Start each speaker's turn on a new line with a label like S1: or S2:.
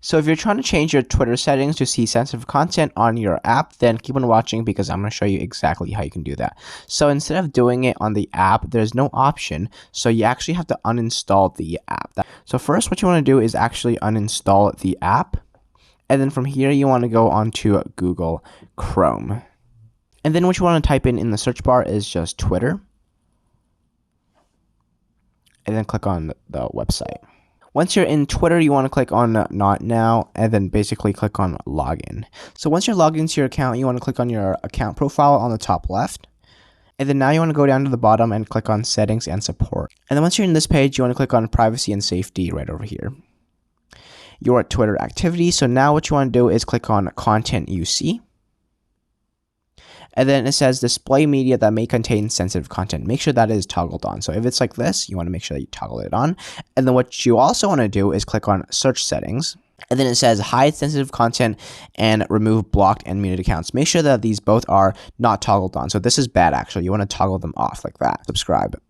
S1: So if you're trying to change your Twitter settings to see sensitive content on your app, then keep on watching because I'm going to show you exactly how you can do that. So instead of doing it on the app, there's no option. So you actually have to uninstall the app. So first what you want to do is actually uninstall the app. And then from here, you want to go onto Google Chrome. And then what you want to type in the search bar is just Twitter. And then click on the website. Once you're in Twitter, you want to click on Not Now, and then basically click on Login. So once you're logged into your account, you want to click on your account profile on the top left. And then now you want to go down to the bottom and click on Settings and Support. And then once you're in this page, you want to click on Privacy and Safety right over here. Your Twitter activity. So now what you want to do is click on Content You See. And then it says display media that may contain sensitive content. Make sure that is toggled on. So if it's like this, you want to make sure that you toggle it on. And then what you also want to do is click on search settings. And then it says hide sensitive content and remove blocked and muted accounts. Make sure that these both are not toggled on. So this is bad actually. You want to toggle them off like that. Subscribe.